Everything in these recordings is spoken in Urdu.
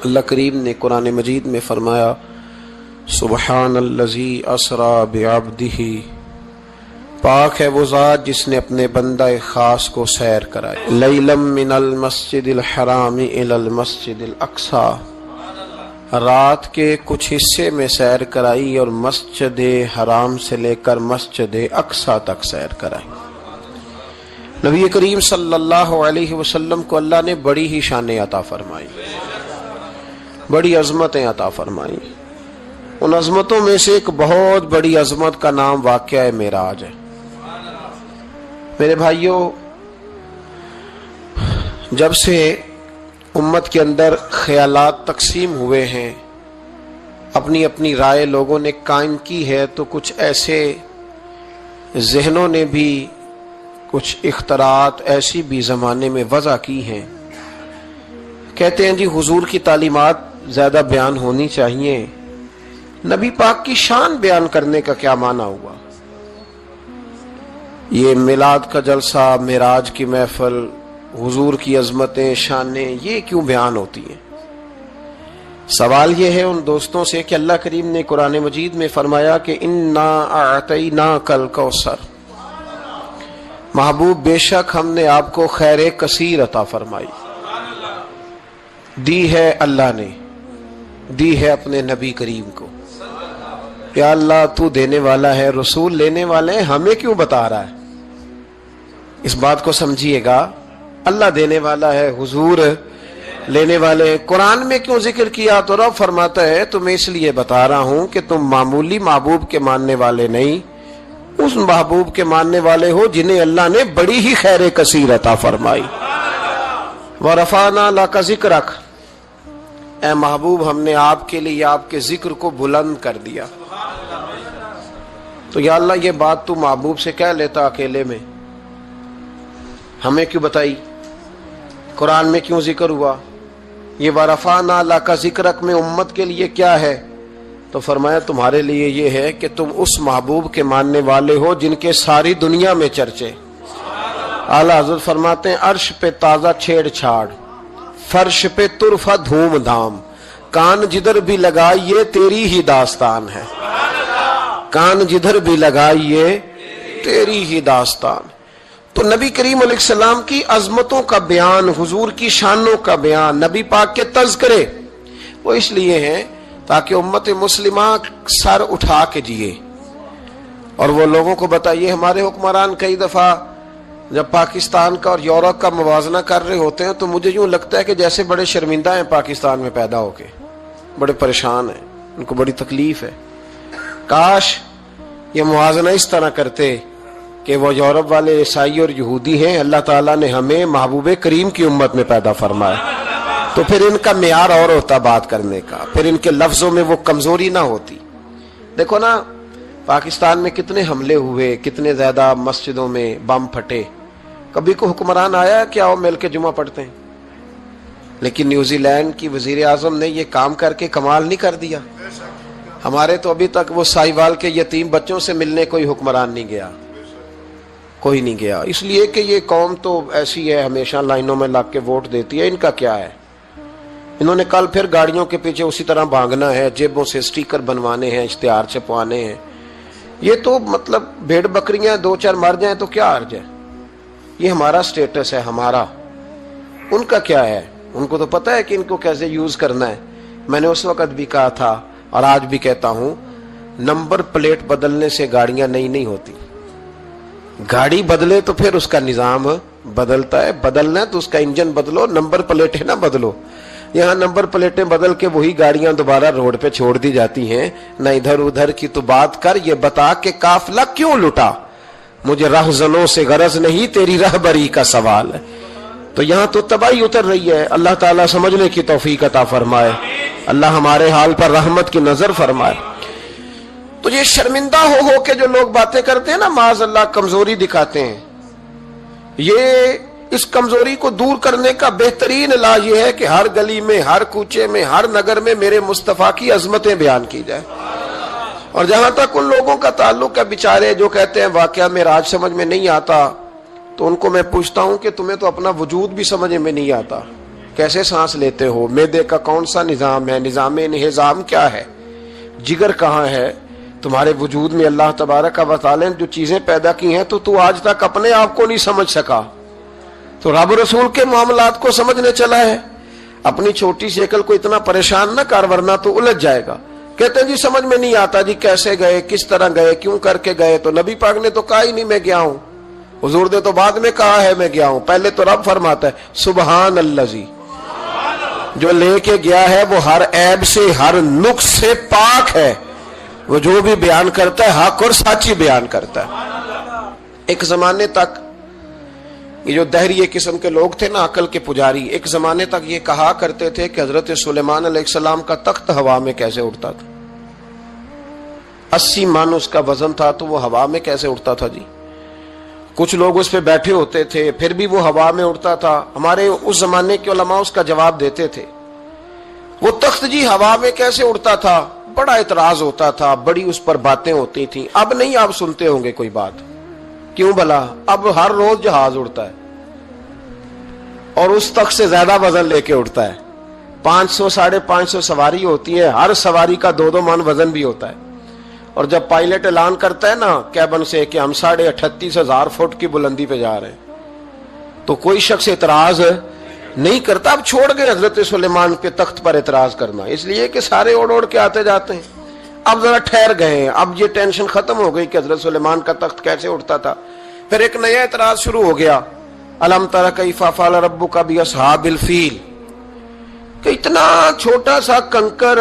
اللہ کریم نے قرآن مجید میں فرمایا سبحان الذی اسری بعبدہ، پاک ہے وہ ذات جس نے اپنے بندہ خاص کو سیر کرائی، لیلا من المسجد الحرام الی المسجد الاقصی، رات کے کچھ حصے میں سیر کرائی اور مسجد حرام سے لے کر مسجد اقصی تک سیر کرائی۔ نبی کریم صلی اللہ علیہ وسلم کو اللہ نے بڑی ہی شانیں عطا فرمائی، بڑی عظمتیں عطا فرمائی۔ ان عظمتوں میں سے ایک بہت بڑی عظمت کا نام واقعہ معراج ہے۔ میرے بھائیوں، جب سے امت کے اندر خیالات تقسیم ہوئے ہیں، اپنی اپنی رائے لوگوں نے قائم کی ہے، تو کچھ ایسے ذہنوں نے بھی کچھ اختراعات ایسی بھی زمانے میں وضع کی ہیں، کہتے ہیں جی حضور کی تعلیمات زیادہ بیان ہونی چاہیے، نبی پاک کی شان بیان کرنے کا کیا معنی ہوا؟ یہ میلاد کا جلسہ، معراج کی محفل، حضور کی عظمتیں، شانیں، یہ کیوں بیان ہوتی ہیں؟ سوال یہ ہے ان دوستوں سے کہ اللہ کریم نے قرآن مجید میں فرمایا کہ انا اعطیناک الکوثر، محبوب بے شک ہم نے آپ کو خیر کثیر عطا فرمائی، دی ہے اللہ نے، دی ہے اپنے نبی کریم کو۔ یا اللہ تو دینے والا ہے، رسول لینے والے ہیں، ہمیں کیوں بتا رہا ہے؟ اس بات کو سمجھیے گا، اللہ دینے والا ہے، حضور لینے والے ہیں، قرآن میں کیوں ذکر کیا؟ تو رب فرماتا ہے تمہیں اس لیے بتا رہا ہوں کہ تم معمولی محبوب کے ماننے والے نہیں، اس محبوب کے ماننے والے ہو جنہیں اللہ نے بڑی ہی خیر کثیر عطا فرمائی۔ وَرَفَعْنَا لَكَ ذِكْرَكَ، اے محبوب ہم نے آپ کے لیے آپ کے ذکر کو بلند کر دیا۔ تو یا اللہ یہ بات تو محبوب سے کہہ لیتا اکیلے میں، ہمیں کیوں بتائی؟ قرآن میں کیوں ذکر ہوا؟ یہ وَرَفَعْنَا لَكَ ذِكْرَكَ میں امت کے لیے کیا ہے؟ تو فرمایا تمہارے لیے یہ ہے کہ تم اس محبوب کے ماننے والے ہو جن کے ساری دنیا میں چرچے۔ اعلیٰ حضرت فرماتے ہیں عرش پہ تازہ چھیڑ چھاڑ، فرش پہ طرفہ دھوم دھام، کان جدھر بھی لگائیے تیری ہی داستان ہے، کان جدھر بھی لگائیے تیری ہی داستان۔ تو نبی کریم علیہ السلام کی عظمتوں کا بیان، حضور کی شانوں کا بیان، نبی پاک کے تذکرے، وہ اس لیے ہیں تاکہ امت مسلمہ سر اٹھا کے جیے اور وہ لوگوں کو بتائیے۔ ہمارے حکمران کئی دفعہ جب پاکستان کا اور یورپ کا موازنہ کر رہے ہوتے ہیں تو مجھے یوں لگتا ہے کہ جیسے بڑے شرمندہ ہیں پاکستان میں پیدا ہو کے، بڑے پریشان ہیں، ان کو بڑی تکلیف ہے۔ کاش یہ موازنہ اس طرح کرتے کہ وہ یورپ والے عیسائی اور یہودی ہیں، اللہ تعالیٰ نے ہمیں محبوب کریم کی امت میں پیدا فرمایا، تو پھر ان کا معیار اور ہوتا بات کرنے کا، پھر ان کے لفظوں میں وہ کمزوری نہ ہوتی۔ دیکھو نا پاکستان میں کتنے حملے ہوئے، کتنے زیادہ مسجدوں میں بم پھٹے، کبھی کو حکمران آیا کہ آؤ مل کے جمعہ پڑھتے ہیں؟ لیکن نیوزی لینڈ کی وزیر اعظم نے یہ کام کر کے کمال نہیں کر دیا؟ ہمارے تو ابھی تک وہ سائیوال کے یتیم بچوں سے ملنے کوئی حکمران نہیں گیا، کوئی نہیں گیا، اس لیے کہ یہ قوم تو ایسی ہے، ہمیشہ لائنوں میں لگ کے ووٹ دیتی ہے، ان کا کیا ہے؟ انہوں نے کل پھر گاڑیوں کے پیچھے اسی طرح بھاگنا ہے، جیبوں سے سٹیکر بنوانے ہیں، اشتہار چھپوانے ہیں۔ یہ تو مطلب بھیڑ بکریاں دو چار مر جائیں تو کیا عرض ہے؟ یہ ہمارا سٹیٹس ہے، ہمارا، ان کا کیا ہے؟ ان کو تو پتہ ہے کہ ان کو کیسے یوز کرنا ہے۔ میں نے اس وقت بھی کہا تھا اور آج بھی کہتا ہوں، نمبر پلیٹ بدلنے سے گاڑیاں نئی نہیں ہوتی، گاڑی بدلے تو پھر اس کا نظام بدلتا ہے، بدلنا ہے تو اس کا انجن بدلو، نمبر پلیٹیں نہ بدلو۔ یہاں نمبر پلیٹیں بدل کے وہی گاڑیاں دوبارہ روڈ پہ چھوڑ دی جاتی ہیں، نہ ادھر ادھر کی تو بات کر، یہ بتا کہ قافلہ کیوں لٹا؟ مجھے رہزنوں سے غرض نہیں، تیری رہبری کا سوال ہے۔ تو یہاں تو تباہی اتر رہی ہے، اللہ تعالیٰ سمجھنے کی توفیق عطا فرمائے، اللہ ہمارے حال پر رحمت کی نظر فرمائے۔ تو یہ شرمندہ ہو کے جو لوگ باتیں کرتے ہیں نا، معاذ اللہ کمزوری دکھاتے ہیں، یہ اس کمزوری کو دور کرنے کا بہترین علاج یہ ہے کہ ہر گلی میں، ہر کوچے میں، ہر نگر میں میرے مصطفیٰ کی عظمتیں بیان کی جائیں۔ اور جہاں تک ان لوگوں کا تعلق ہے بیچارے جو کہتے ہیں واقعہ معراج سمجھ میں نہیں آتا، تو ان کو میں پوچھتا ہوں کہ تمہیں تو اپنا وجود بھی سمجھ میں نہیں آتا کیسے سانس لیتے ہو, معدے کا کون سا نظام ہے, نظام انہضام کیا ہے, جگر کہاں ہے, تمہارے وجود میں اللہ تبارک و تعالی نے جو چیزیں پیدا کی ہیں تو آج تک اپنے آپ کو نہیں سمجھ سکا, تو رب رسول کے معاملات کو سمجھنے چلا ہے. اپنی چھوٹی سی عقل کو اتنا پریشان نہ کر ورنہ تو الجھ جائے گا. کہتے ہیں جی سمجھ میں نہیں آتا جی کیسے گئے, کس طرح گئے, کیوں کر کے گئے, تو نبی پاک نے تو کہا ہی نہیں میں گیا ہوں, حضور نے تو بعد میں کہا ہے میں گیا ہوں. پہلے تو رب فرماتا ہے سبحان الذی, جو لے کے گیا ہے وہ ہر عیب سے ہر نقص سے پاک ہے, وہ جو بھی بیان کرتا ہے حق اور سچی بیان کرتا ہے. ایک زمانے تک یہ جو دہریے قسم کے لوگ تھے نا, عقل کے پجاری, ایک زمانے تک یہ کہا کرتے تھے کہ حضرت سلیمان علیہ السلام کا تخت ہوا میں کیسے اڑتا تھا. 80 من اس کا وزن تھا تو وہ ہوا میں کیسے اڑتا تھا جی. کچھ لوگ اس پہ بیٹھے ہوتے تھے پھر بھی وہ ہوا میں اڑتا تھا. ہمارے اس زمانے کے علماء اس کا جواب دیتے تھے وہ تخت جی ہوا میں کیسے اڑتا تھا, بڑا اعتراض ہوتا تھا, بڑی اس پر باتیں ہوتی تھیں. اب نہیں آپ سنتے ہوں گے کوئی بات, کیوں بھلا, اب ہر روز جہاز اڑتا ہے اور اس تخت سے زیادہ وزن لے کے اڑتا ہے. 500 550 سواری ہوتی ہے, ہر سواری کا 2 من وزن بھی ہوتا ہے. اور جب پائلٹ اعلان کرتا ہے نا کیبن سے کہ ہم 38,500 فٹ کی بلندی پہ جا رہے ہیں تو کوئی شخص اعتراض نہیں کرتا. اب چھوڑ گئے حضرت سلیمان کے تخت پر اعتراض کرنا, اس لیے کہ سارے اوڑ کے آتے جاتے ہیں. اب ذرا ٹھہر گئے, اب یہ ٹینشن ختم ہو گئی کہ حضرت سلیمان کا تخت کیسے اٹھتا تھا. پھر ایک نیا اعتراض شروع ہو گیا, الم تر کیف فعل ربک باصحاب الفیل, کہ اتنا چھوٹا سا کنکر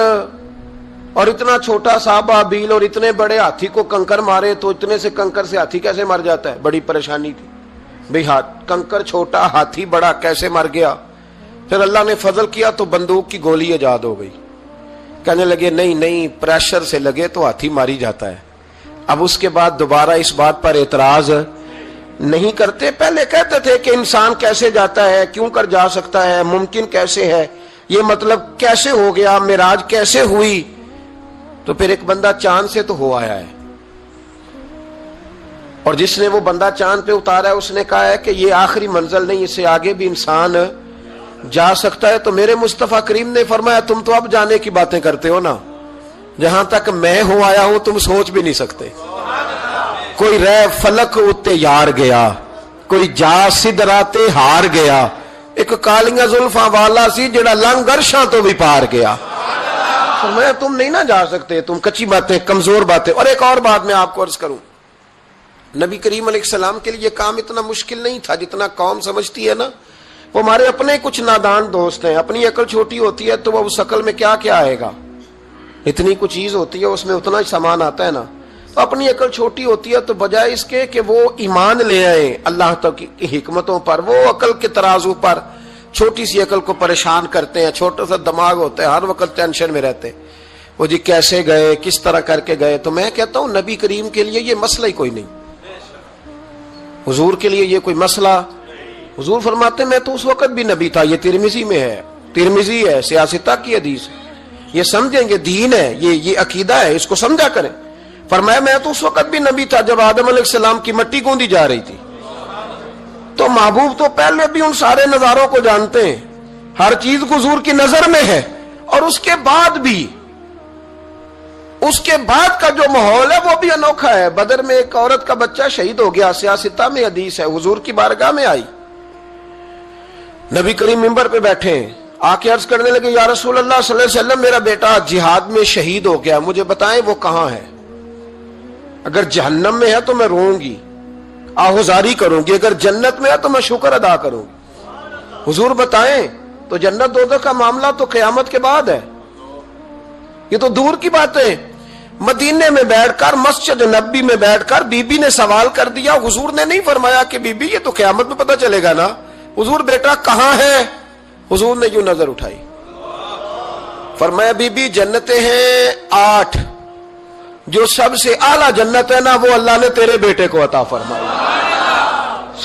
اور اتنا چھوٹا سا بابیل اور اتنے بڑے ہاتھی کو کنکر مارے تو اتنے سے کنکر سے ہاتھی کیسے مر جاتا ہے. بڑی پریشانی تھی بھئی, کنکر چھوٹا ہاتھی بڑا کیسے مر گیا. پھر اللہ نے فضل کیا تو بندوق کی گولی ایجاد ہو گئی. کہنے لگے نہیں پریشر سے لگے تو ہاتھی ماری جاتا ہے. اب اس کے بعد دوبارہ اس بات پر اعتراض نہیں کرتے. پہلے کہتے تھے کہ انسان کیسے جاتا ہے, کیوں کر جا سکتا ہے, ممکن کیسے ہے, یہ مطلب کیسے ہو گیا, معراج کیسے ہوئی. تو پھر ایک بندہ چاند سے تو ہو آیا ہے, اور جس نے وہ بندہ چاند پہ اتارا ہے اس نے کہا ہے کہ یہ آخری منزل نہیں, اس سے آگے بھی انسان جا سکتا ہے. تو میرے مصطفیٰ کریم نے فرمایا تم تو اب جانے کی باتیں کرتے ہو نا, جہاں تک میں ہو آیا ہوں تم سوچ بھی نہیں سکتے. کوئی رہ فلک اتے یار گیا, کوئی جا سدراتے ہار گیا, ایک کالیاں زلفاں والا سی جڑا لنگ عرشاں تو بھی پار گیا. فرمایا تم نہیں نہ جا سکتے, تم کچی باتیں, کمزور باتیں. اور ایک اور بات میں آپ کو عرض کروں, نبی کریم علیہ السلام کے لیے یہ کام اتنا مشکل نہیں تھا جتنا قوم سمجھتی ہے نا. وہ ہمارے اپنے کچھ نادان دوست ہیں, اپنی عقل چھوٹی ہوتی ہے تو وہ اس عقل میں کیا آئے گا, اتنی کچھ چیز ہوتی ہے اس میں اتنا ہی سامان آتا ہے نا. تو اپنی عقل چھوٹی ہوتی ہے تو بجائے اس کے کہ وہ ایمان لے آئے اللہ کی حکمتوں پر, وہ عقل کے ترازو پر چھوٹی سی عقل کو پریشان کرتے ہیں. چھوٹا سا دماغ ہوتا ہے, ہر وقت ٹینشن میں رہتے, وہ جی کیسے گئے, کس طرح کر کے گئے. تو میں کہتا ہوں نبی کریم کے لیے یہ مسئلہ ہی کوئی نہیں, حضور کے لیے یہ کوئی مسئلہ. حضور فرماتے میں تو اس وقت بھی نبی تھا. یہ ترمذی میں ہے, ترمذی ہے, سیاستہ کی حدیث ہے, یہ سمجھیں گے دین ہے, یہ عقیدہ ہے, اس کو سمجھا کریں. فرمایا میں تو اس وقت بھی نبی تھا جب آدم علیہ السلام کی مٹی گوندی جا رہی تھی. تو محبوب تو پہلے بھی ان سارے نظاروں کو جانتے ہیں, ہر چیز حضور کی نظر میں ہے. اور اس کے بعد بھی, اس کے بعد کا جو ماحول ہے وہ بھی انوکھا ہے. بدر میں ایک عورت کا بچہ شہید ہو گیا, سیاستہ میں حدیث ہے, حضور کی بارگاہ میں آئی, نبی کریم منبر پہ بیٹھے ہیں, آ کے عرض کرنے لگے یا رسول اللہ صلی اللہ علیہ وسلم میرا بیٹا جہاد میں شہید ہو گیا, مجھے بتائیں وہ کہاں ہے. اگر جہنم میں ہے تو میں روؤں گی, آہوزاری کروں گی, اگر جنت میں ہے تو میں شکر ادا کروں گی. حضور بتائیں. تو جنت دوزخ کا معاملہ تو قیامت کے بعد ہے, یہ تو دور کی بات ہے. مدینے میں بیٹھ کر, مسجد نبی میں بیٹھ کر بی بی نے سوال کر دیا. حضور نے نہیں فرمایا کہ بی بی یہ تو قیامت میں پتہ چلے گا نا, حضور بیٹا کہاں ہے. حضور نے یوں نظر اٹھائی, فرمایا بی بی جنتیں ہیں 8, جو سب سے اعلیٰ جنت ہے نا وہ اللہ نے تیرے بیٹے کو عطا فرمائی,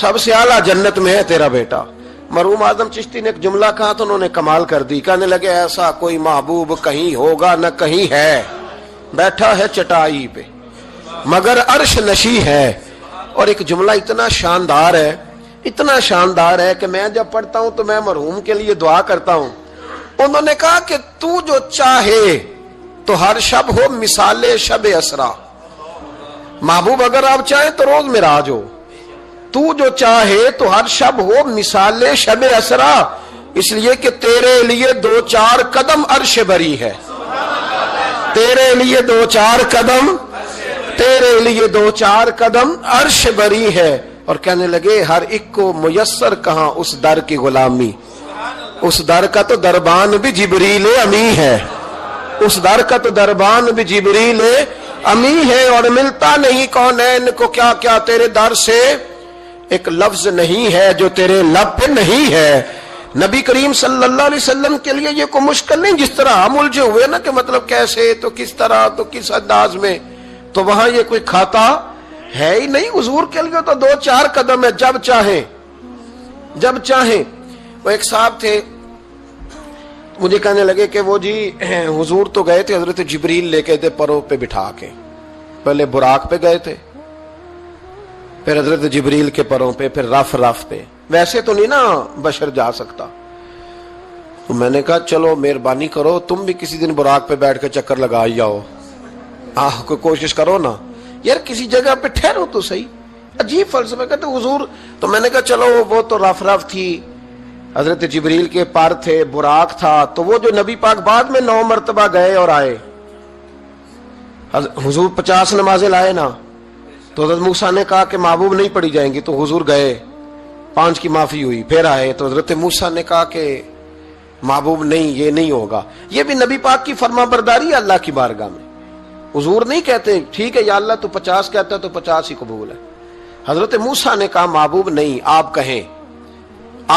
سب سے اعلیٰ جنت میں ہے تیرا بیٹا. مرحوم اعظم چشتی نے ایک جملہ کہا تو انہوں نے کمال کر دی, کہنے لگے ایسا کوئی محبوب کہیں ہوگا نہ کہیں ہے, بیٹھا ہے چٹائی پہ مگر عرش نشی ہے. اور ایک جملہ اتنا شاندار ہے, اتنا شاندار ہے کہ میں جب پڑھتا ہوں تو میں مرحوم کے لیے دعا کرتا ہوں. انہوں نے کہا کہ تو جو چاہے تو ہر شب ہو مثال شب اسرا. محبوب اگر آپ چاہیں تو روز معراج ہو. تو جو چاہے تو ہر شب ہو مثال شب اسرا، اس لیے کہ تیرے لیے 2-4 قدم عرش بری ہے. تیرے لیے 2-4 قدم، تیرے لیے 2-4 قدم عرش بری ہے. اور کہنے لگے ہر ایک کو میسر کہاں اس در کی غلامی. اس در کا تو دربان بھی جبریل امی ہے. اس در کا تو دربان بھی جبریل امی ہے. اور ملتا نہیں کونین کو کیا کیا تیرے در سے ایک لفظ نہیں ہے جو تیرے لب پہ نہیں ہے. نبی کریم صلی اللہ علیہ وسلم کے لیے یہ کوئی مشکل نہیں. جس طرح ہم الجھے ہوئے نا کہ مطلب کیسے تو کس طرح تو کس انداز میں، تو وہاں یہ کوئی کھاتا ہے ہی نہیں. حضور کے لیے تو 2-4 قدم ہے، جب چاہیں جب چاہیں. وہ ایک صاحب تھے مجھے کہنے لگے کہ وہ جی حضور تو گئے تھے حضرت جبریل لے کے تھے پروں پہ بٹھا کے. پہلے براق پہ گئے تھے، پھر حضرت جبریل کے پروں پہ، پھر رف پہ. ویسے تو نہیں نا بشر جا سکتا. تو میں نے کہا چلو مہربانی کرو تم بھی کسی دن براق پہ بیٹھ کے چکر لگا جاؤ. کوئی کوشش کرو نا یار، کسی جگہ پہ ٹھہرو تو صحیح. عجیب فلسفہ کہتے حضور. تو میں نے کہا چلو وہ تو رف تھی، حضرت جبریل کے پر تھے، براق تھا. تو وہ جو نبی پاک بعد میں 9 مرتبہ گئے اور آئے، حضور 50 نمازیں لائے نا، تو حضرت موسیٰ نے کہا کہ محبوب نہیں پڑھی جائیں گی، تو حضور گئے، 5 کی معافی ہوئی. پھر آئے تو حضرت موسیٰ نے کہا کہ محبوب نہیں، یہ نہیں ہوگا. یہ بھی نبی پاک کی فرما برداری ہے اللہ کی بارگاہ میں. حضور نہیں کہتے ٹھیک ہے یا اللہ تو 50 کہتا ہے تو 50 ہی قبول ہے. حضرت موسیٰ نے کہا محبوب نہیں، آپ کہیں،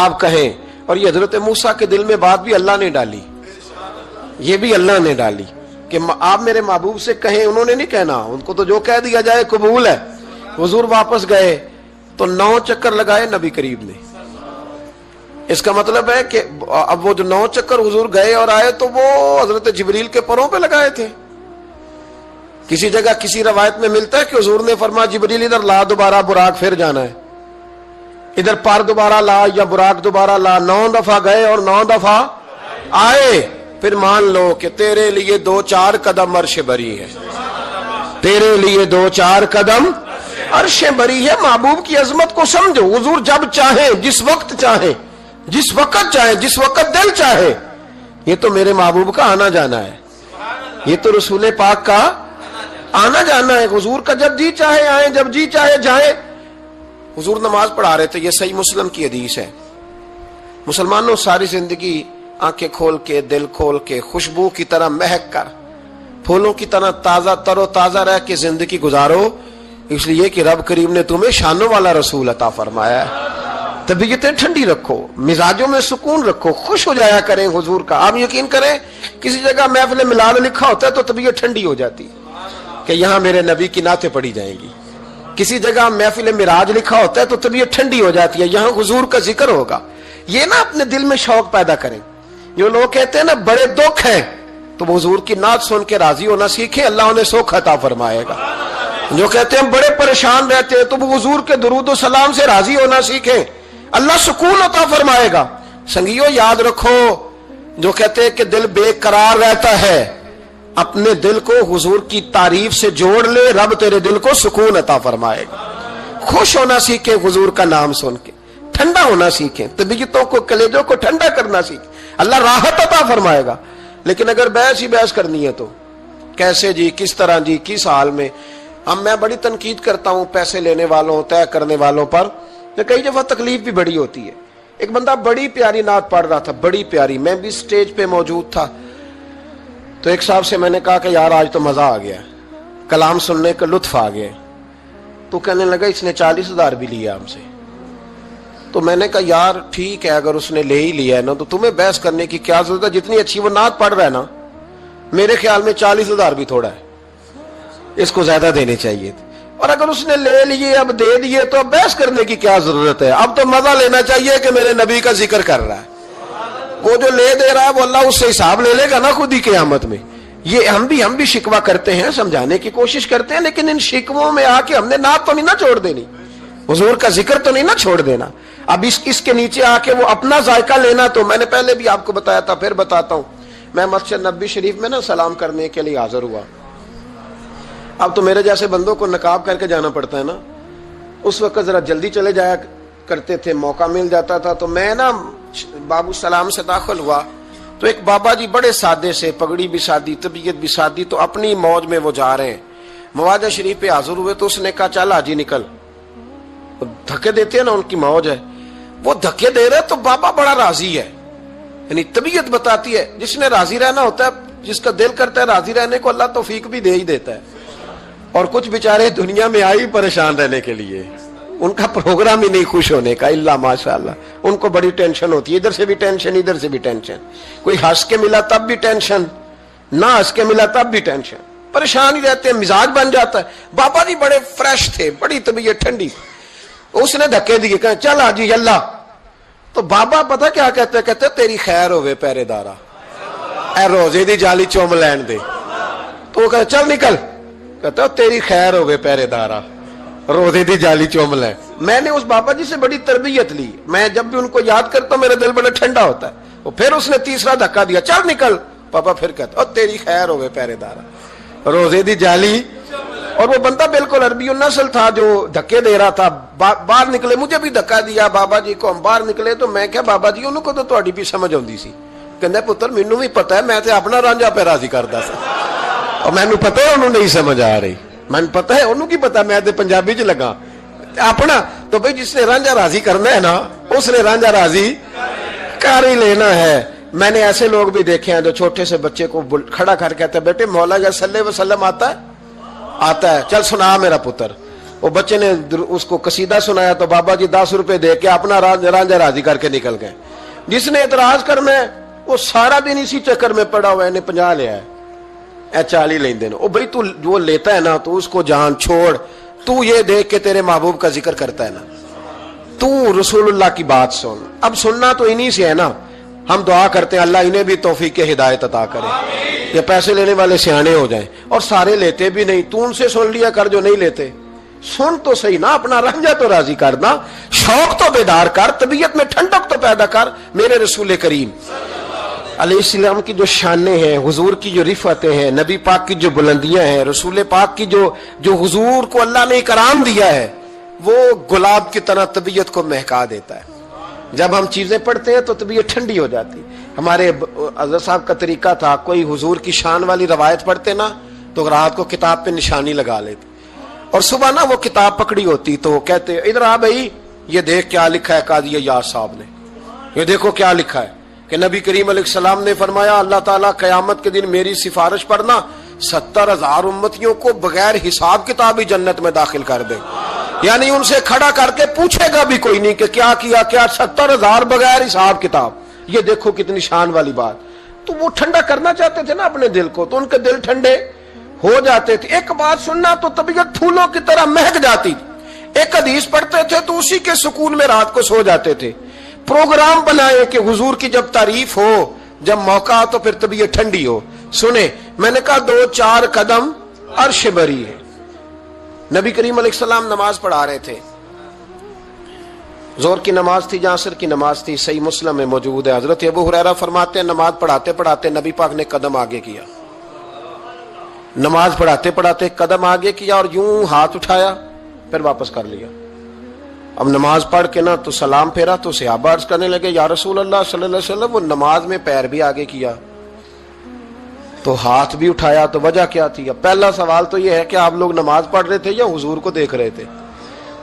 آپ کہیں. اور یہ حضرت موسیٰ کے دل میں بات بھی اللہ نے ڈالی، یہ بھی اللہ نے ڈالی کہ آپ میرے محبوب سے کہیں. انہوں نے نہیں کہنا، ان کو تو جو کہہ دیا جائے قبول ہے. حضور واپس گئے تو 9 چکر لگائے نبی کریم نے. اس کا مطلب ہے کہ اب وہ جو 9 چکر حضور گئے اور آئے تو وہ حضرت جبریل کے پروں پہ لگائے تھے. کسی جگہ کسی روایت میں ملتا ہے کہ حضور نے فرمایا جبریل ادھر لا دوبارہ براق، پھر جانا ہے. ادھر پر دوبارہ لا یا براق دوبارہ لا. 9 دفعہ گئے اور 9 دفعہ آئے. پھر مان لو کہ تیرے لیے 2-4 قدم عرش بری ہے. تیرے لیے 2-4 قدم عرش بری ہے. محبوب کی عظمت کو سمجھو. حضور جب چاہیں، جس وقت چاہیں، جس وقت چاہیں، جس وقت دل چاہے. یہ تو میرے محبوب کا آنا جانا ہے، یہ تو رسول پاک کا آنا جانا ہے. حضور کا جب جی چاہے آئیں، جب جی چاہے جائیں. حضور نماز پڑھا رہے تھے، یہ صحیح مسلم کی حدیث ہے. مسلمانوں ساری زندگی آنکھیں کھول کے، دل کھول کے، خوشبو کی طرح مہک کر، پھولوں کی طرح تازہ تر و تازہ رہ کے زندگی گزارو. اس لیے کہ رب کریم نے تمہیں شانوں والا رسول عطا فرمایا ہے. طبیعتیں ٹھنڈی رکھو، مزاجوں میں سکون رکھو، خوش ہو جایا کریں حضور کا. آپ یقین کریں کسی جگہ محفل میلاد لکھا ہوتا ہے تو طبیعت ٹھنڈی ہو جاتی ہے کہ یہاں میرے نبی کی نعتیں پڑھی جائیں گی. کسی جگہ محفل معراج لکھا ہوتا ہے تو طبیعت ٹھنڈی ہو جاتی ہے، یہاں حضور کا ذکر ہوگا. یہ نا اپنے دل میں شوق پیدا کریں. جو لوگ کہتے ہیں نا بڑے دکھ ہیں، تو وہ حضور کی نعت سن کے راضی ہونا سیکھیں، اللہ انہیں سکھ عطا فرمائے گا. جو کہتے ہیں بڑے پریشان رہتے ہیں، تو وہ حضور کے درود و سلام سے راضی ہونا سیکھیں، اللہ سکون عطا فرمائے گا. سنگیو یاد رکھو، جو کہتے ہیں کہ دل بے قرار رہتا ہے، اپنے دل کو حضور کی تعریف سے جوڑ لے، رب تیرے دل کو سکون عطا فرمائے گا. خوش ہونا سیکھیں حضور کا نام سن کے، ٹھنڈا ہونا سیکھیں، طبیعتوں کو، کلیجوں کو ٹھنڈا کرنا سیکھیں، اللہ راحت عطا فرمائے گا. لیکن اگر بحث ہی بحث کرنی ہے تو کیسے جی، کس طرح جی، کس حال میں. میں بڑی تنقید کرتا ہوں پیسے لینے والوں، طے کرنے والوں پر. کئی دفعہ تکلیف بھی بڑی ہوتی ہے. ایک بندہ بڑی پیاری نعت پڑھ رہا تھا، بڑی پیاری، میں بھی سٹیج پہ موجود تھا. تو ایک صاحب سے میں نے کہا کہ یار آج تو مزہ آ گیا، کلام سننے کا لطف آ گیا. تو کہنے لگا اس نے 40,000 بھی لیا ہم سے. تو میں نے کہا یار ٹھیک ہے، اگر اس نے لے ہی لیا ہے نا تو تمہیں بحث کرنے کی کیا ضرورت ہے. جتنی اچھی وہ نعت پڑھ رہا ہے نا، میرے خیال میں 40,000 بھی تھوڑا ہے، اس کو زیادہ دینے چاہیے تھے. اور اگر اس نے لے لیے، اب دے دیے، تو اب بحث کرنے کی کیا ضرورت ہے. اب تو مزہ لینا چاہیے کہ میرے نبی کا ذکر کر رہا ہے. وہ جو لے دے رہا ہے وہ اللہ اس سے حساب لے لے گا نا خود ہی قیامت میں. یہ ہم بھی شکوہ کرتے ہیں، سمجھانے کی کوشش کرتے ہیں، لیکن ان شکووں میں آ کے ہم نے نعت تو نہیں نہ چھوڑ دینی، حضور کا ذکر تو نہیں نہ چھوڑ دینا. اب اس کے نیچے آ کے وہ اپنا ذائقہ لینا، تو میں نے پہلے بھی آپ کو بتایا تھا، پھر بتاتا ہوں. میں مسجد نبوی شریف میں نا سلام کرنے کے لیے حاضر ہوا. اب تو میرے جیسے بندوں کو نقاب کر کے جانا پڑتا ہے نا، اس وقت ذرا جلدی چلے جایا کرتے تھے، موقع مل جاتا تھا. تو میں نا بابو سلام سے داخل ہوا تو ایک بابا جی بڑے سادے سے، پگڑی بھی سادی، طبیعت بھی سادی، تو اپنی موج میں وہ جا رہے ہیں. مواجہ شریف پہ حاضر ہوئے تو اس نے کہا چل حاجی نکل. دھکے دیتے ہیں نا، ان کی موج ہے، وہ دھکے دے رہے تو بابا بڑا راضی ہے. یعنی طبیعت بتاتی ہے جس نے راضی رہنا ہوتا ہے، جس کا دل کرتا ہے راضی رہنے کو، اللہ توفیق بھی دے ہی دیتا ہے. اور کچھ بیچارے دنیا میں آئی پریشان رہنے کے لیے، ان کا پروگرام ہی نہیں خوش ہونے کا، اللہ ماشاءاللہ. ان کو بڑی ٹینشن ہوتی ہے، ادھر سے بھی ٹینشن، ادھر سے بھی ٹینشن. کوئی ہنس کے ملا تب بھی ٹینشن، نہ ہنس کے ملا تب بھی ٹینشن، پریشان ہی رہتے ہیں، مزاج بن جاتا ہے. بابا جی بڑے فریش تھے، بڑی طبیعت ٹھنڈی. اس نے دھکے دیے، کہا چل حاجی اللہ. تو بابا پتہ کیا کہتے تیری خیر ہوئے پہرے دارا، اے روزے دی جالی چوم لین دے. تو وہ کہتے چل نکل، کہتا تیری خیر ہوئے پہرے دارا، روزے دی جالی چوم لین. میں نے اس بابا جی سے بڑی تربیت لی، میں جب بھی ان کو یاد کرتا ہوں میرا دل بڑا ٹھنڈا ہوتا ہے. وہ پھر اس نے تیسرا دھکا دیا، چل نکل. پاپا پھر کہتا تیری خیر ہوئے پہرے دارا، روزے دی جالی. اور وہ بندہ بالکل عربی النسل تھا جو دھکے دے رہا تھا. باہر نکلے، مجھے بھی دھکا دیا بابا جی کو. ہم باہر نکلے تو میں کہا بابا جی انہوں کو تو تہاڈی بھی سمجھ آندی سی. کہندا پتر مینوں بھی پتہ ہے، میں تے اپنا رانجھا پہ راضی کردا سا، اور مینوں پتہ ہے انہوں نہیں سمجھ آ رہی. مینوں پتہ ہے انہوں کی پتہ، میں تے پنجابی چ لگا اپنا. تو بھئی جس نے رانجھا راضی کرنا ہے نا، اس نے رانجھا راضی کر ہی لینا ہے. میں نے ایسے لوگ بھی دیکھے ہیں جو چھوٹے سے بچے کو کھڑا کر کہتے ہیں بیٹے مولا یا صلی اللہ علیہ وسلم آتا ہے، چل سنا میرا پتر. وہ بچے نے اس کو قصیدہ سنایا تو بابا جی 10 روپے دے کے اپنا رانجھا راضی کر کے نکل گئے. جس نے اعتراض کرنا ہے وہ سارا دن اسی چکر میں پڑا ہوا ہے، نے 50 لیا ہے، اے 40 لیندے. او بھئی تو جو لیتا ہے نا تو اس کو جان چھوڑ. تو یہ دیکھ کے تیرے محبوب کا ذکر کرتا ہے نا، تو رسول اللہ کی بات سن. اب سننا تو انہی سے ہے نا. ہم دعا کرتے ہیں اللہ انہیں بھی توفیق ہدایت عطا کرے، یہ پیسے لینے والے سیانے ہو جائیں. اور سارے لیتے بھی نہیں، تو ان سے سن لیا کر جو نہیں لیتے. سن تو صحیح نا، اپنا رنجا تو راضی کرنا، شوق تو بیدار کر، طبیعت میں ٹھنڈک تو پیدا کر. میرے رسول کریم علیہ السلام کی جو شانیں ہیں، حضور کی جو رفعتیں ہیں، نبی پاک کی جو بلندیاں ہیں، رسول پاک کی جو حضور کو اللہ نے اکرام دیا ہے، وہ گلاب کی طرح طبیعت کو مہکا دیتا ہے. جب ہم چیزیں پڑھتے ہیں تو طبیعت ٹھنڈی ہو جاتی. ہمارے حضرت صاحب کا طریقہ تھا، کوئی حضور کی شان والی روایت پڑھتے نا تو رات کو کتاب پہ نشانی لگا لیتے، اور صبح نا وہ کتاب پکڑی ہوتی تو وہ کہتے ادھر آ بھائی یہ دیکھ کیا لکھا ہے قاضی یار صاحب نے، یہ دیکھو کیا لکھا ہے کہ نبی کریم علیہ السلام نے فرمایا اللہ تعالیٰ قیامت کے دن میری سفارش پر نا 70,000 امتیوں کو بغیر حساب کتاب ہی جنت میں داخل کر دے. یعنی ان سے کھڑا کر کے پوچھے گا بھی کوئی نہیں کہ کیا کیا، 70,000 بغیر حساب کتاب. یہ دیکھو کتنی شان والی بات. تو وہ ٹھنڈا کرنا چاہتے تھے نا اپنے دل کو، تو ان کے دل ٹھنڈے ہو جاتے تھے. ایک بات سننا تو طبیعت پھولوں کی طرح مہک جاتی. ایک حدیث پڑھتے تھے تو اسی کے سکون میں رات کو سو جاتے تھے. پروگرام بنائے کہ حضور کی جب تعریف ہو، جب موقع ہو تو پھر طبیعت ٹھنڈی ہو. سنیں، میں نے کہا 2-4 قدم عرش بری ہے. نبی کریم علیہ السلام نماز پڑھا رہے تھے، زور کی نماز تھی، عصر کی نماز تھی. صحیح مسلم میں موجود ہے. حضرت ابو ہریرہ فرماتے ہیں نماز پڑھاتے پڑھاتے نبی پاک نے قدم آگے کیا. نماز پڑھاتے پڑھاتے قدم آگے کیا اور یوں ہاتھ اٹھایا پھر واپس کر لیا. اب نماز پڑھ کے نا تو سلام پھیرا تو صحابہ عرض کرنے لگے یا رسول اللہ صلی اللہ علیہ وسلم وہ نماز میں پیر بھی آگے کیا تو ہاتھ بھی اٹھایا، تو وجہ کیا تھی؟ اب پہلا سوال تو یہ ہے کہ آپ لوگ نماز پڑھ رہے تھے یا حضور کو دیکھ رہے تھے؟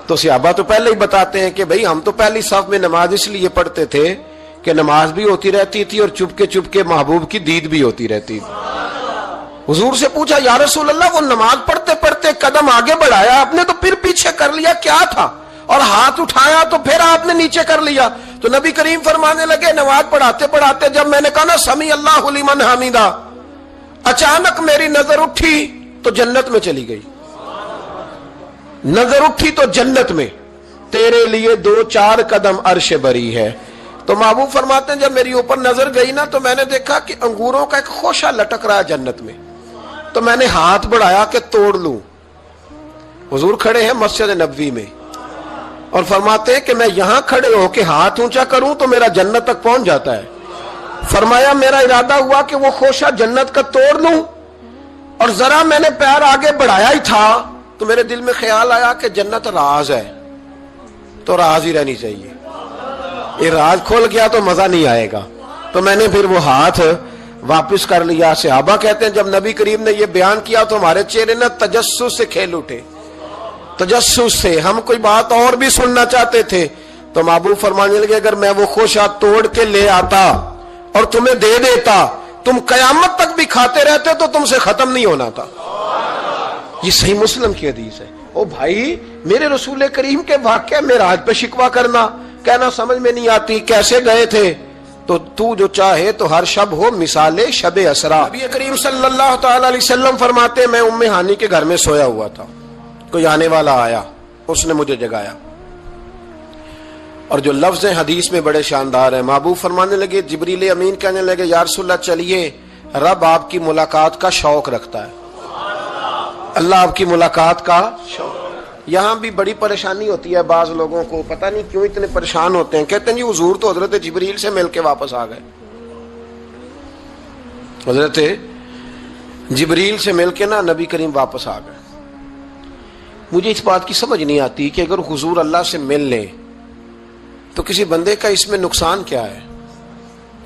تو صحابہ تو پہلے ہی بتاتے ہیں کہ بھئی ہم تو پہلی صف میں نماز اس لیے پڑھتے تھے کہ نماز بھی ہوتی رہتی تھی اور چپ کے محبوب کی دید بھی ہوتی رہتی تھی. حضور سے پوچھا یا رسول اللہ وہ نماز پڑھتے پڑھتے قدم آگے بڑھایا آپ نے تو پھر پیچھے کر لیا کیا تھا، اور ہاتھ اٹھایا تو پھر آپ نے نیچے کر لیا. تو نبی کریم فرمانے لگے نماز پڑھاتے پڑھاتے جب میں نے کہا نا سمی اللہ لمن حمیدہ، اچانک میری نظر اٹھی تو جنت میں چلی گئی. نظر اٹھی تو جنت میں، تیرے لیے 2-4 قدم عرش بری ہے. تو محبوب فرماتے ہیں جب میری اوپر نظر گئی نا تو میں نے دیکھا کہ انگوروں کا ایک خوشہ لٹک رہا ہے جنت میں. تو میں نے ہاتھ بڑھایا کہ توڑ لوں. حضور کھڑے ہیں مسجد نبوی میں اور فرماتے ہیں کہ میں یہاں کھڑے ہو کے ہاتھ اونچا کروں تو میرا جنت تک پہنچ جاتا ہے. فرمایا میرا ارادہ ہوا کہ وہ خوشہ جنت کا توڑ لوں, اور ذرا میں نے پیر آگے بڑھایا ہی تھا تو میرے دل میں خیال آیا کہ جنت راز ہے, تو راز ہی رہنی چاہیے. یہ راز کھول گیا تو مزہ نہیں آئے گا, تو میں نے پھر وہ ہاتھ واپس کر لیا. صحابہ کہتے ہیں جب نبی کریم نے یہ بیان کیا تو ہمارے چہرے نے تجسس سے کھیل اٹھے, تجسس سے. ہم کوئی بات اور بھی سننا چاہتے تھے تو محبوب فرمانے لگے اگر میں وہ خوشہ توڑ کے لے آتا اور تمہیں دے دیتا, تم قیامت تک بھی کھاتے رہتے تو تم سے ختم نہیں ہونا تھا. یہ صحیح مسلم کی حدیث ہے. او بھائی, میرے رسول کریم کے واقعہ معراج پہ شکوہ کرنا, کہنا سمجھ میں نہیں آتی کیسے گئے تھے, تو جو چاہے تو ہر شب ہو مثال شب اسرا. نبی کریم صلی اللہ تعالی علیہ وسلم فرماتے میں ام ہانی کے گھر میں سویا ہوا تھا, کوئی آنے والا آیا, اس نے مجھے جگایا. اور جو لفظ حدیث میں بڑے شاندار ہیں. محبوب فرمانے لگے, جبریل امین کہنے لگے یا رسول اللہ چلیے, رب آپ کی ملاقات کا شوق رکھتا ہے. اللہ آپ کی ملاقات کا شوق. یہاں بھی بڑی پریشانی ہوتی ہے بعض لوگوں کو, پتہ نہیں کیوں اتنے پریشان ہوتے ہیں. کہتے ہیں جی حضور تو حضرت جبریل سے مل کے واپس آ گئے. حضرت جبریل سے مل کے نا نبی کریم واپس آ گئے. مجھے اس بات کی سمجھ نہیں آتی کہ اگر حضور اللہ سے مل لیں تو کسی بندے کا اس میں نقصان کیا ہے,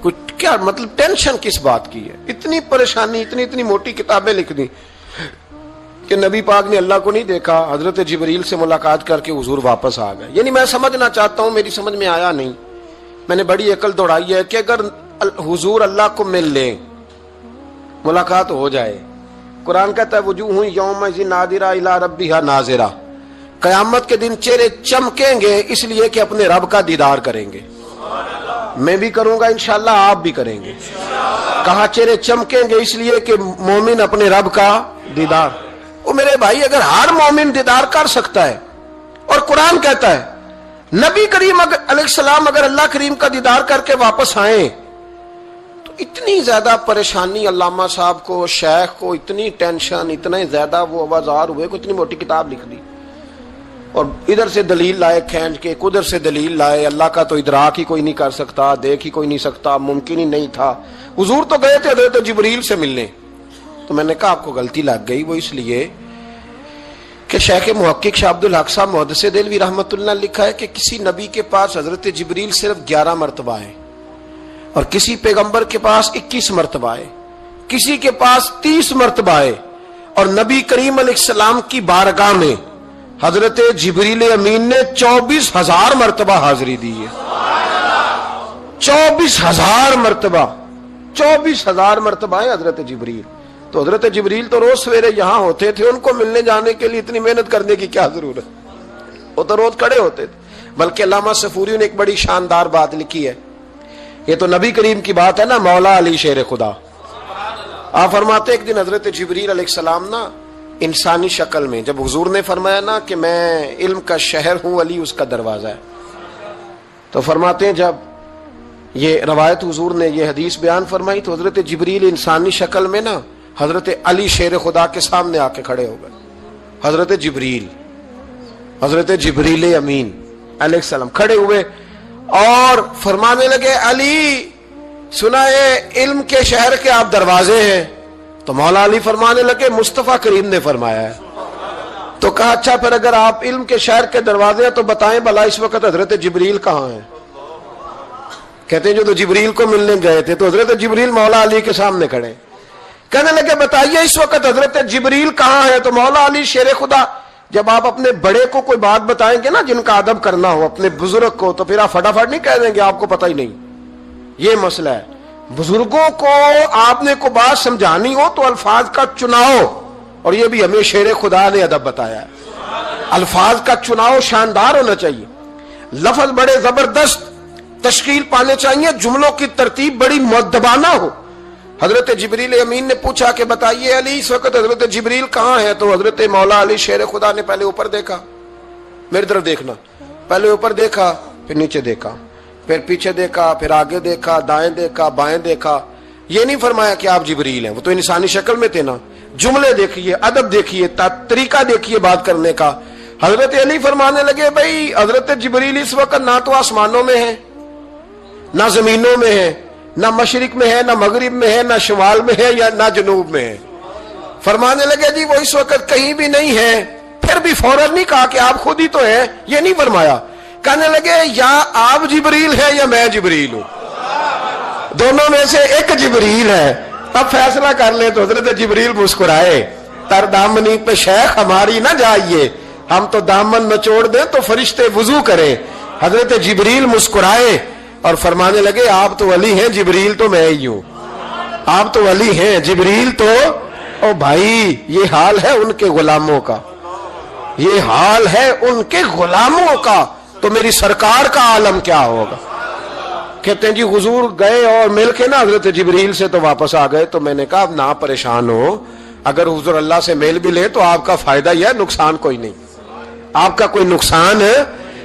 کچھ کیا مطلب ٹینشن کس بات کی ہے, اتنی پریشانی, اتنی موٹی کتابیں لکھ دی کہ نبی پاک نے اللہ کو نہیں دیکھا, حضرت جبریل سے ملاقات کر کے حضور واپس آ گئے. یعنی میں سمجھنا چاہتا ہوں, میری سمجھ میں آیا نہیں, میں نے بڑی عقل دوڑائی ہے کہ اگر حضور اللہ کو مل لیں, ملاقات ہو جائے. قرآن کہتا ہے وجوہ یومئذ ناظرہ الی ربہا ناظرہ, قیامت کے دن چہرے چمکیں گے اس لیے کہ اپنے رب کا دیدار کریں گے. میں بھی کروں گا انشاءاللہ, آپ بھی کریں گے. کہا چہرے چمکیں گے اس لیے کہ مومن اپنے رب کا دیدار. وہ میرے بھائی اگر ہر مومن دیدار کر سکتا ہے, اور قرآن کہتا ہے نبی کریم علیہ السلام اگر اللہ کریم کا دیدار کر کے واپس آئیں تو اتنی زیادہ پریشانی علامہ صاحب کو, شیخ کو اتنی ٹینشن, اتنے زیادہ وہ آوازار ہوئے کہ اتنی موٹی کتاب لکھ دی, اور ادھر سے دلیل لائے کھینچ کے, ادھر سے دلیل لائے. اللہ کا تو ادراک ہی کوئی نہیں کر سکتا, دیکھ ہی کوئی نہیں سکتا, ممکن ہی نہیں تھا. حضور تو گئے تھے حضرت جبریل سے ملنے. تو میں نے کہا آپ کو غلطی لگ گئی, وہ اس لیے کہ شیخ محقق شاہ عبد الحق صاحب محدث دہلوی رحمۃ اللہ نے لکھا ہے کہ کسی نبی کے پاس حضرت جبریل صرف 11 مرتبہ آئے, اور کسی پیغمبر کے پاس 21 مرتبہ آئے, کسی کے پاس 30 مرتبہ آئے, اور نبی کریم علیہ السلام کی بارگاہ میں حضرت جبریل امین نے 24,000 مرتبہ حاضری دی ہے. 24,000 مرتبہ, 24,000 مرتبہ ہے حضرت جبریل. تو حضرت جبریل تو روز سویرے یہاں ہوتے تھے, ان کو ملنے جانے کے لیے اتنی محنت کرنے کی کیا ضرورت, وہ تو روز کھڑے ہوتے تھے. بلکہ علامہ صفوری نے ایک بڑی شاندار بات لکھی ہے, یہ تو نبی کریم کی بات ہے نا, مولا علی شیر خدا. آپ فرماتے ایک دن حضرت جبریل علیہ السلام نا انسانی شکل میں, جب حضور نے فرمایا نا کہ میں علم کا شہر ہوں, علی اس کا دروازہ ہے, تو فرماتے ہیں جب یہ روایت حضور نے یہ حدیث بیان فرمائی تو حضرت جبریل انسانی شکل میں نا حضرت علی شیر خدا کے سامنے آ کے کھڑے ہو گئے. حضرت جبریل امین علیہ السلام کھڑے ہوئے اور فرمانے لگے علی سنا ہے علم کے شہر کے آپ دروازے ہیں. تو مولا علی فرمانے لگے مصطفیٰ کریم نے فرمایا ہے. تو کہا اچھا پھر اگر آپ علم کے شہر کے دروازے ہیں تو بتائیں بھلا اس وقت حضرت جبریل کہاں ہیں. کہتے ہیں جو تو جبریل کو ملنے گئے تھے تو حضرت جبریل مولا علی کے سامنے کھڑے. کہنے لگے بتائیے اس وقت حضرت جبریل کہاں ہے. تو مولا علی شیر خدا, جب آپ اپنے بڑے کو کوئی بات بتائیں گے نا جن کا ادب کرنا ہو, اپنے بزرگ کو, تو پھر آپ فٹافٹ نہیں کہہ دیں گے آپ کو پتہ ہی نہیں. یہ مسئلہ ہے, بزرگوں کو آپ نے کو بات سمجھانی ہو تو الفاظ کا چناؤ, اور یہ بھی ہمیں شیر خدا نے ادب بتایا ہے. الفاظ کا چناؤ شاندار ہونا چاہیے, لفظ بڑے زبردست تشکیل پانے چاہیے, جملوں کی ترتیب بڑی مؤدبانہ ہو. حضرت جبریل امین نے پوچھا کہ بتائیے علی اس وقت حضرت جبریل کہاں ہے. تو حضرت مولا علی شیر خدا نے پہلے اوپر دیکھا, میری طرف دیکھنا, پہلے اوپر دیکھا, پھر نیچے دیکھا, پھر پیچھے دیکھا, پھر آگے دیکھا, دائیں دیکھا, بائیں دیکھا. یہ نہیں فرمایا کہ آپ جبریل ہیں, وہ تو انسانی شکل میں تھے نا. جملے دیکھیے, ادب دیکھیے, طریقہ دیکھیے بات کرنے کا. حضرت علی فرمانے لگے بھائی حضرت جبریل اس وقت نہ تو آسمانوں میں ہے، نہ زمینوں میں ہے، نہ مشرق میں ہے، نہ مغرب میں ہے، نہ شمال میں ہے، یا نہ جنوب میں ہے۔ فرمانے لگے جی وہ اس وقت کہیں بھی نہیں ہے۔ پھر بھی فوراً نہیں کہا کہ آپ خود ہی تو ہیں، یہ نہیں فرمایا۔ کہنے لگے یا آپ جبریل ہے یا میں جبریل ہوں، دونوں میں سے ایک جبریل ہے، اب فیصلہ کر لیں۔ تو حضرت جبریل مسکرائے، تر دامنی پہ شیخ ہماری نہ جائیے، ہم تو دامن نچوڑ دیں تو فرشتے وضو کریں۔ حضرت جبریل مسکرائے اور فرمانے لگے آپ تو ولی ہیں، جبریل تو میں ہی ہوں۔ آپ تو ولی ہیں، جبریل تو او بھائی یہ حال ہے ان کے غلاموں کا، یہ حال ہے ان کے غلاموں کا، تو میری سرکار کا عالم کیا ہوگا۔ کہتے ہیں جی حضور گئے اور مل کے نا حضرت جبریل سے تو واپس آ گئے۔ تو میں نے کہا اب نہ پریشان ہو، اگر حضور اللہ سے میل بھی لے تو آپ کا فائدہ ہی ہے، نقصان کوئی نہیں، آپ کا کوئی نقصان ہے،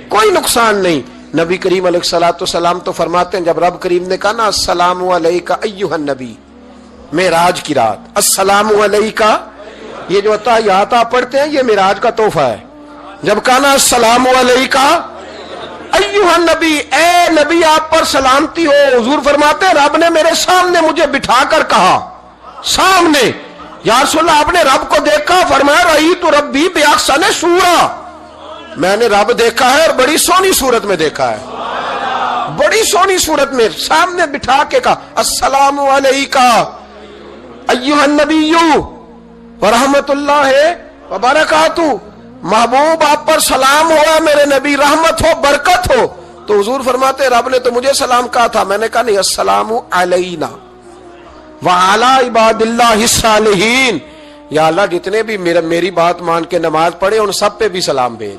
کوئی نقصان نہیں۔ نبی کریم علیہ الصلوۃ والسلام تو فرماتے ہیں جب رب کریم نے کہا نا السلام علیک ایھا النبی، معراج کی رات السلام علیک، یہ جو تحیات آپ پڑھتے ہیں یہ معراج کا تحفہ ہے۔ جب کہا نا السلام علیک ایھا النبی، اے نبی آپ پر سلامتی ہو، حضور فرماتے ہیں رب نے میرے سامنے مجھے بٹھا کر کہا، سامنے، یا رسول اللہ آپ نے رب کو دیکھا؟ فرمایا رأیت ربی بأحسن صورہ، میں نے رب دیکھا ہے اور بڑی سونی صورت میں دیکھا ہے، بڑی سونی صورت میں سامنے بٹھا کے کہا السلام علیکہ ایھا النبی ورحمۃ اللہ وبرکاتہ، محبوب آپ پر سلام ہوا میرے نبی، رحمت ہو برکت ہو۔ تو حضور فرماتے رب نے تو مجھے سلام کہا تھا، میں نے کہا نہیں السلام علینا وعلی عباد اللہ الصالحین، یا اللہ جتنے بھی میری بات مان کے نماز پڑھے ان سب پہ بھی سلام بھیج۔